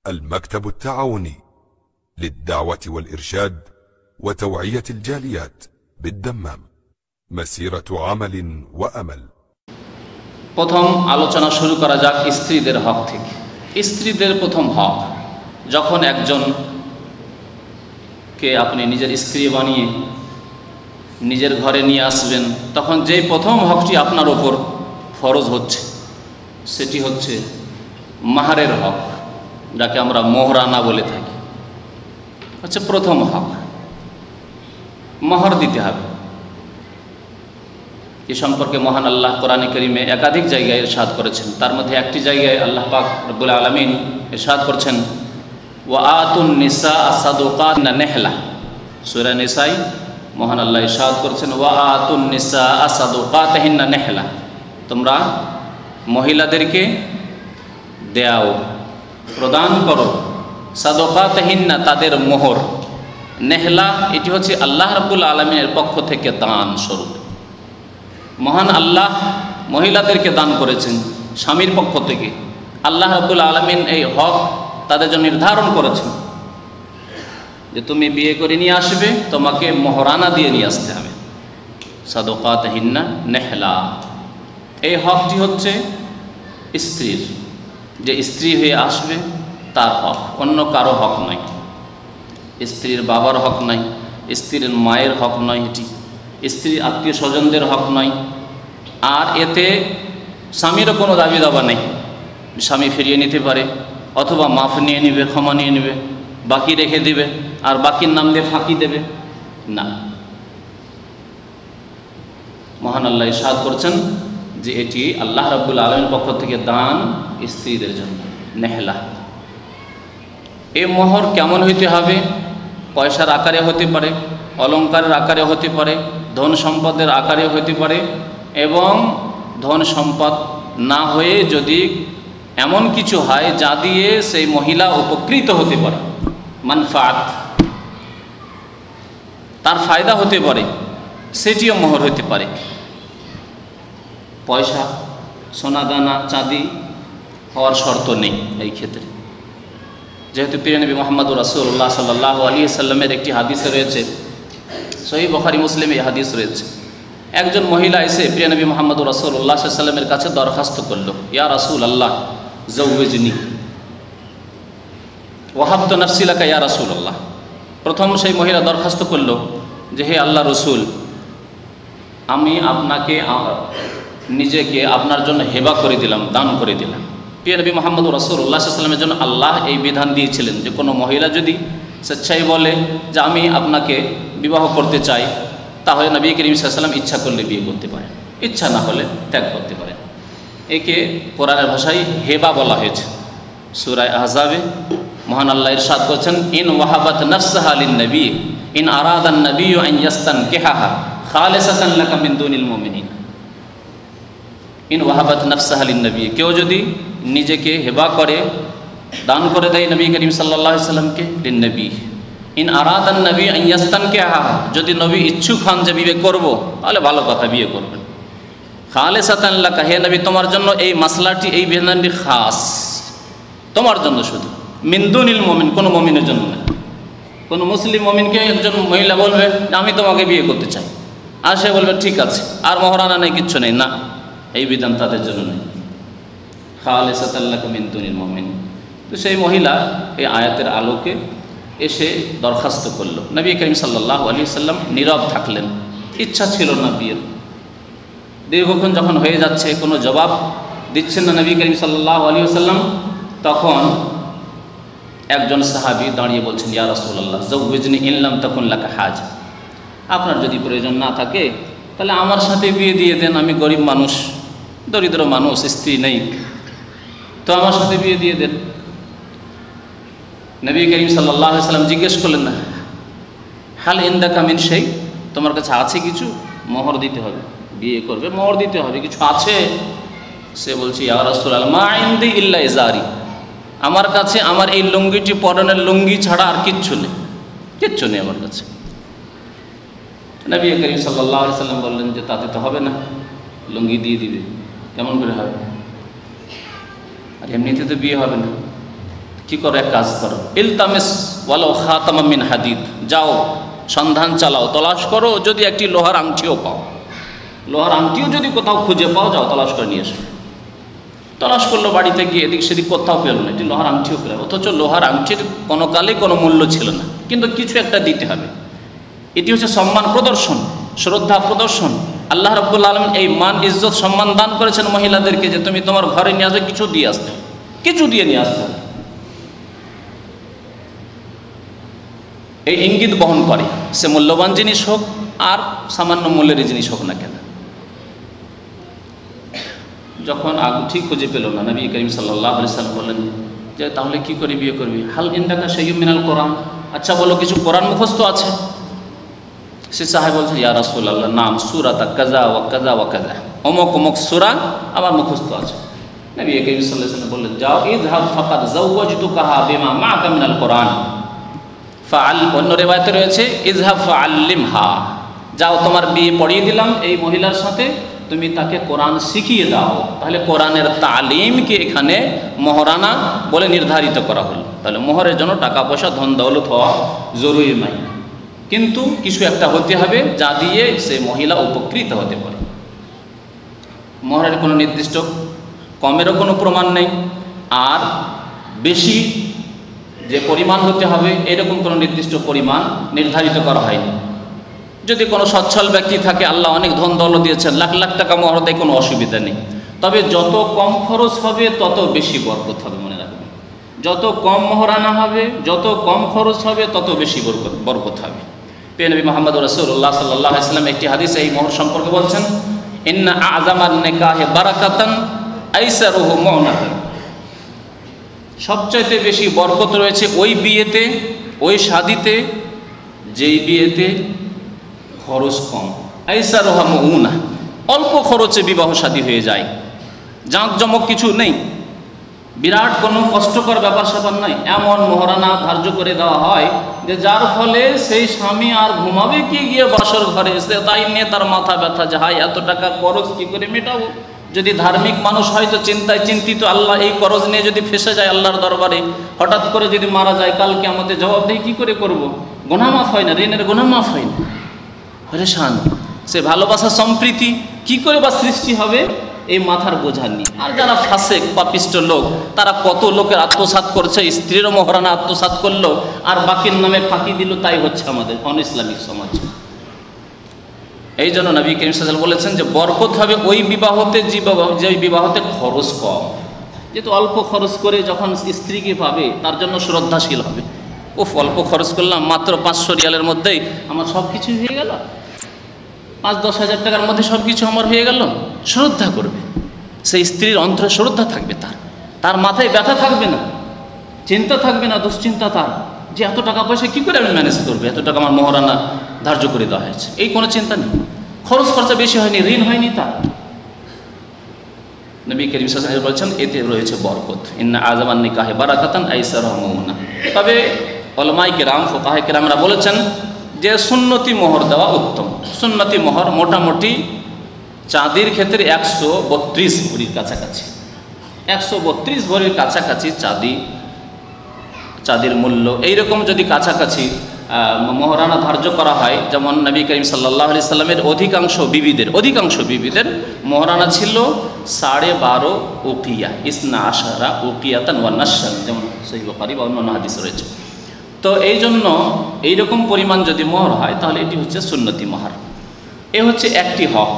المكتب التعاوني للدعوة والإرشاد وتوعية الجاليات بالدمام، مسيرة عمل وأمل। প্রথম আলোচনা শুরু করা যাক স্ত্রীদের হক থেকে। স্ত্রীদের প্রথম হক, যখন একজনকে আপনি নিজের স্ত্রী বানিয়ে নিজের ঘরে নিয়ে আসবেন, তখন যেই প্রথম হকটি আপনার উপর ফরজ হচ্ছে সেটি হচ্ছে মাহারের হক, যাকে আমরা মোহরানা বলে থাকি। হচ্ছে প্রথম হক, মোহর দিতে হবে। এ সম্পর্কে মহান আল্লাহ কোরআনে কারীমে একাধিক জায়গায় ইরশাদ করেছেন। তার মধ্যে একটি জায়গায় আল্লাহ পাক রব্বুল আলামিন ইরশাদ করছেন, ওয়া আতুন নিসা সাদুকাতিনা নেহলা। সূরা নিসাই মহান আল্লাহ ইরশাদ করছেন, ওয়া আতুন নিসা সাদুকাতিনা নেহলা, তোমরা মহিলাদেরকে দেও, প্রদান করো, সাদকাতিনা, তাদের মোহর। নেহলা এটি হচ্ছে আল্লাহ রাব্বুল আলামিনের পক্ষ থেকে দান স্বরূপ। মহান আল্লাহ মহিলাদেরকে দান করেছেন স্বামীর পক্ষ থেকে। আল্লাহ রাব্বুল আলামিন এই হক তাদের জন্য নির্ধারণ করেছেন যে তুমি বিয়ে করে নিয়ে আসবে, তোমাকে মোহরানা দিয়ে নিয়ে আসতে হবে। সাদকাতিনা নেহলা, এই হকটি হচ্ছে স্ত্রীর, যে স্ত্রী হয়ে আসবে তার হক, অন্য কারো হক নয়। স্ত্রীর বাবার হক নয়, স্ত্রীর মায়ের হক নয়, এটি স্ত্রীর আত্মীয় স্বজনদের হক নয়। আর এতে স্বামীরও কোনো দাবি দাবা নেই। স্বামী ফিরিয়ে নিতে পারে, অথবা মাফ নিয়ে নেবে, ক্ষমা নিয়ে নেবে, বাকি রেখে দেবে, আর বাকির নাম দিয়ে ফাঁকি দেবে না। মহান আল্লাহ ইরশাদ করছেন যে এটি আল্লাহ রাব্বুল আলামিনের পক্ষ থেকে দান স্ত্রীদের জন্য, নেহলা। এই মোহর কেমন হইতে হবে? পয়সার আকারে হতে পারে, অলংকারের আকারে হতে পারে, ধন সম্পদের আকারে হতে পারে, এবং ধন সম্পদ না হয়ে যদি এমন কিছু হয় যা দিয়ে সেই মহিলা উপকৃত হতে পারে, মানফাত, তার ফায়দা হতে পারে, সেটিও মোহর হতে পারে। পয়সা, সোনা দানা, চাঁদি হওয়ার শর্ত নেই এই ক্ষেত্রে, যেহেতু প্রিয় নবী মুহাম্মদুর রাসূলুল্লাহ সাল্লাল্লাহু আলাইহি সাল্লামের একটি হাদিসে রয়েছে, সহিহ বুখারী মুসলিমে এই হাদিস রয়েছে। একজন মহিলা এসে প্রিয় নবী মুহাম্মদুর রাসূলুল্লাহ সাল্লাল্লাহু আলাইহি সাল্লামের কাছে দরখাস্ত করল, ইয়া রাসূলুল্লাহ যাওয়াজনি ওয়াহাবতু নাফসি লাকা ইয়া রাসূলুল্লাহ। প্রথম সেই মহিলা দরখাস্ত করল যে হে আল্লাহ রসুল, আমি আপনাকে নিজেকে আপনার জন্য হেবা করে দিলাম, দান করে দিলাম। প্রিয় নবী মুহাম্মদুর রাসূলুল্লাহ সাল্লাল্লাহু আলাইহি সাল্লামের জন্য আল্লাহ এই বিধান দিয়েছিলেন যে কোনো মহিলা যদি স্বেচ্ছায় বলে যে আমি আপনাকে বিবাহ করতে চাই, তাহলে নবী করিম সাল্লাল্লাহু আলাইহি সাল্লাম ইচ্ছা করলে বিয়ে করতে পারেন, ইচ্ছা না হলে ত্যাগ করতে পারেন। একে কোরআনের ভাষায় হেবা বলা হয়েছে। সূরা আহজাবে মহান আল্লাহ ইরশাদ করেছেন, ইন ওয়াহাবাত নাফসাহা লিন-নবী ইন আরাদান নবিয়্যু আন ইয়াস্তানকিহাহা খালিসাতান লাকা মিন দুনিল মুমিনিন। ইন ওয়াহাবাত নাফসাহা লিন-নবী, কেউ যদি নিজেকে হেবা করে, দান করে দেয় নবী করিম সাল্লাল্লাহু আলাইহি সাল্লামকে, লিন-নবী ইন আরাদান নবী আন ইয়াস্তানকিহাহা, যদি নবী ইচ্ছুক হন যে বিয়ে করব, তাহলে ভালো কথা, বিয়ে করবেন। খালিসাতান লাকা, হে নবী তোমার জন্য এই মাসলাটি, এই বিধানটি খাস তোমার জন্য শুধু, মিন দুনিল মুমিন, কোনো মুমিনের জন্য না। কোনো মুসলিম মুমিনকে একজন মহিলা বলবে আমি তোমাকে বিয়ে করতে চাই, আর সে বলবে ঠিক আছে, আর মোহরানা নেই, কিচ্ছু নেই, না, এই বিধান তাদের জন্য নেই। খালিসাতান লাকা মিন দুনিল মুমিন। তো সেই মহিলা এই আয়াতের আলোকে এসে দরখাস্ত করল। নবী করিম সাল্লাল্লাহু আলাইহি সাল্লাম নীরব থাকলেন, ইচ্ছা ছিল না বিয়ের। দীর্ঘক্ষণ যখন হয়ে যাচ্ছে, কোনো জবাব দিচ্ছেন না নবী করিম সাল্লাল্লাহু আলাইহি সাল্লাম, তখন একজন সাহাবী দাঁড়িয়ে বলছেন, ইয়া রাসূলুল্লাহ যাওয়াজনি ইন লাম তাকুন লাকা হাজা, আপনার যদি প্রয়োজন না থাকে তাহলে আমার সাথে বিয়ে দিয়ে দেন, আমি গরিব মানুষ, দরিদ্র মানুষ, স্ত্রী নেই, তো আমার সাথে বিয়ে দিয়ে দেন। নবী করিম সাল্লাল্লাহু আলাইহি সাল্লাম জিজ্ঞেস করলেন, না হাল ইনদাকা মিন শাই, তোমার কাছে আছে কিছু? মোহর দিতে হবে, বিয়ে করবে, মোহর দিতে হবে, কিছু আছে? সে বলছে, ইয়া রাসূলুল্লাহ মা ইনদি ইল্লা ইজারি, আমার কাছে আমার এই লুঙ্গিটি, পরনের লুঙ্গি ছাড়া আর কিচ্ছু নেই, কিচ্ছু নেই আমার কাছে। নবী করিম সাল্লাল্লাহু আলাইহি সাল্লাম বললেন যে তাতে তো হবে না, লুঙ্গি দিয়ে দিবে, কেমন করে হবে? আর এমনিতে তো বিয়ে হবে না, কি করো, এক কাজ করো, ইলতামিস ওয়ালাউ খাতামান মিন হাদিদ, যাও সন্ধান চালাও, তলাশ করো, যদি একটি লোহার আংটিও পাও, লোহার আংটিও যদি কোথাও খুঁজে পাও, যাও তলাশ করে নিয়ে এসো। তলাশ করলো বাড়িতে গিয়ে, এদিক সেদিক কোথাও পেল না, এটি লোহার আংটিও পেল। অথচ লোহার আংটির কোনো কালে কোনো মূল্য ছিল না, কিন্তু কিছু একটা দিতে হবে। এটি হচ্ছে সম্মান প্রদর্শন, শ্রদ্ধা প্রদর্শন। আল্লাহ রাব্বুল আলামিন এই মান ইজ্জত সম্মান দান করেছেন মহিলাদেরকে, যে তুমি তোমার ঘরে নিয়ে আসবে, কিছু দিয়ে আসতে, কিছু দিয়ে নিয়ে আসতে। এই ইঙ্গিত বহন করে, সে মূল্যবান জিনিস হোক আর সামান্য মূল্যের জিনিস হোক না কেন। যখন আংটি খুঁজে পেল না, নবী করিম সাল্লাল্লাহু আলাইহি সাল্লাম বললেন যে তাহলে কি করে বিয়ে করবি? হাল ইনদাকা শাইয়্যুম মিনাল কোরআন, আচ্ছা বলো কিছু কোরআন মুখস্থ আছে? সে সাহেব বলছে, ইয়া রাসূলুল্লাহ, নাম সূরাতা কাযা ওয়া কাযা ওয়া কাযা, অমুক অমুক সূরা আমার মুখস্থ আছে। নবী করিম সাল্লাল্লাহু আলাইহি সাল্লাম বললেন, যাও ইযহাব ফাকাদ যাওয়াজতুকাহা বিমা মাআকা মিনাল কোরআন। অন্য রিওয়ায়াতে রয়েছে ইযহাব ফাআল্লিমহা, যাও তোমার বিয়ে পড়িয়ে দিলাম এই মহিলার সাথে, তুমি তাকে কোরআন শিখিয়ে দাও। তাহলে কোরআনের তালিমকে এখানে মহরানা বলে নির্ধারিত করা হলো। তাহলে মোহরের জন্য টাকা পয়সা ধন দৌলত হওয়া জরুরি নয়, কিন্তু কিছু একটা হতে হবে যা দিয়ে সে মহিলা উপকৃত হতে পারে। মোহরের কোনো নির্দিষ্ট কমেরও কোনো প্রমাণ নেই, আর বেশি যে পরিমাণ হতে হবে এরকম কোনো নির্দিষ্ট পরিমাণ নির্ধারিত করা হয়নি। যদি কোনো সচ্ছল ব্যক্তি থাকে, আল্লাহ অনেক ধন দৌলত দিয়েছেন, লাখ লাখ টাকা মোহর দেয়, কোনো অসুবিধা নেই। তবে যত কম খরচ হবে তত বেশি বরকত হবে, মনে রাখবেন। যত কম মোহরানা হবে, যত কম খরচ হবে, তত বেশি বরকত হবে। প্রিয় নবী মুহাম্মদ রাসূলুল্লাহ সাল্লাল্লাহু আলাইহি ওয়াসাল্লাম একটি হাদিসে এই মোহর সম্পর্কে বলছেন, ইন্না আ'যামান নিকাহি বারাকাতান আইসারুহু মু'নাতান, সবচাইতে বেশি বরকত রয়েছে ওই বিয়েতে, ওই শাদিতে যেই বিয়েতে খরচ কম। আইসারুহা মু'না, অল্প খরচে বিবাহ শাদী হয়ে যায়, জাঁকজমক কিছু নেই, বিরাট কোনো কষ্টকর ব্যাপার স্যাপার নাই। এমন মোহরানা ধার্য করে দেওয়া হয় যে যার ফলে সেই স্বামী আর ঘুমাবে কি গিয়ে বাসর ঘরে এসে, তাই নিয়ে তার মাথা ব্যথা যে হাই এত টাকা খরচ কী করে মেটাবো। যদি ধার্মিক মানুষ হয় তো চিন্তায় চিন্তিত, আল্লাহ এই খরচ নিয়ে যদি ফেসে যায় আল্লাহর দরবারে, হঠাৎ করে যদি মারা যায়, কালকে আমাদের জবাবদিহি কী করে করব? গুনাহ মাফ হয় না, ঋণের গুনাহ মাফ হয় না, পরেশান। সে ভালোবাসা সম্প্রীতি কি করে বা সৃষ্টি হবে, এই মাথার বোঝা নিয়ে। আর যারা ফাসেক পাপিষ্ট লোক, তারা কত লোকের আত্মসাৎ করছে, স্ত্রীরও মোহরানা আত্মসাৎ করলো আর বাকির নামে ফাঁকি দিল, তাই হচ্ছে আমাদের অন ইসলামিক সমাজ। এই জন্য নবী করিম সাল্লাল্লাহু আলাইহি ওয়াসাল্লাম বলেছেন যে বরকত হবে ওই বিবাহতে যে বিবাহতে খরচ কম। যেহেতু অল্প খরচ করে যখন স্ত্রীকে পাবে, তার জন্য শ্রদ্ধাশীল হবে। উফ, অল্প খরচ করলাম, মাত্র 500 রিয়ালের মধ্যেই আমার সব কিছু হয়ে গেল, 5-10 হাজার টাকার মধ্যে সব কিছু আমার হয়ে গেল। শ্রদ্ধা করবে, সেই স্ত্রীর অন্তরে শ্রদ্ধা থাকবে, তার মাথায় ব্যথা থাকবে না, চিন্তা থাকবে না, দুশ্চিন্তা তার যে এত টাকা পয়সা কী করে আমি ম্যানেজ করবো, এত টাকা আমার মোহরানা ধার্য করে দেওয়া হয়েছে, এই কোনো চিন্তা নেই। খরচ খরচা বেশি হয়নি, ঋণ হয়নি তার। নবী করিম সাল্লাল্লাহু আলাইহি ওয়াসাল্লাম বলছেন এতে রয়েছে বরকত, ইন্না আ'যামান নিকাহি বারাকাতান আইসারুহু মু'না। তবে উলামায়ে কেরাম, ফুকাহায়ে কেরামরা বলেছেন যে সুন্নতি মোহর দেওয়া উত্তম। সুন্নতি মোহর মোটামুটি চাঁদির ক্ষেত্রে 132 ভরির কাছাকাছি, 132 ভরির কাছাকাছি চাঁদির মূল্য। এইরকম যদি কাছাকাছি মোহরানা ধার্য করা হয়, যেমন নবী করিম সাল্লাল্লাহু আলাইহি সাল্লামের অধিকাংশ বিবিদের মোহরানা ছিল 12.5 উকিয়া, ইসনা আশারা উকিয়াতান ওয়া নাশান, যেমন সহিহ বুখারী বা অন্যান্য হাদিস রয়েছে। তো এই জন্য এইরকম পরিমাণ যদি মোহর হয় তাহলে এটি হচ্ছে সুন্নতি মোহর। এ হচ্ছে একটি হক।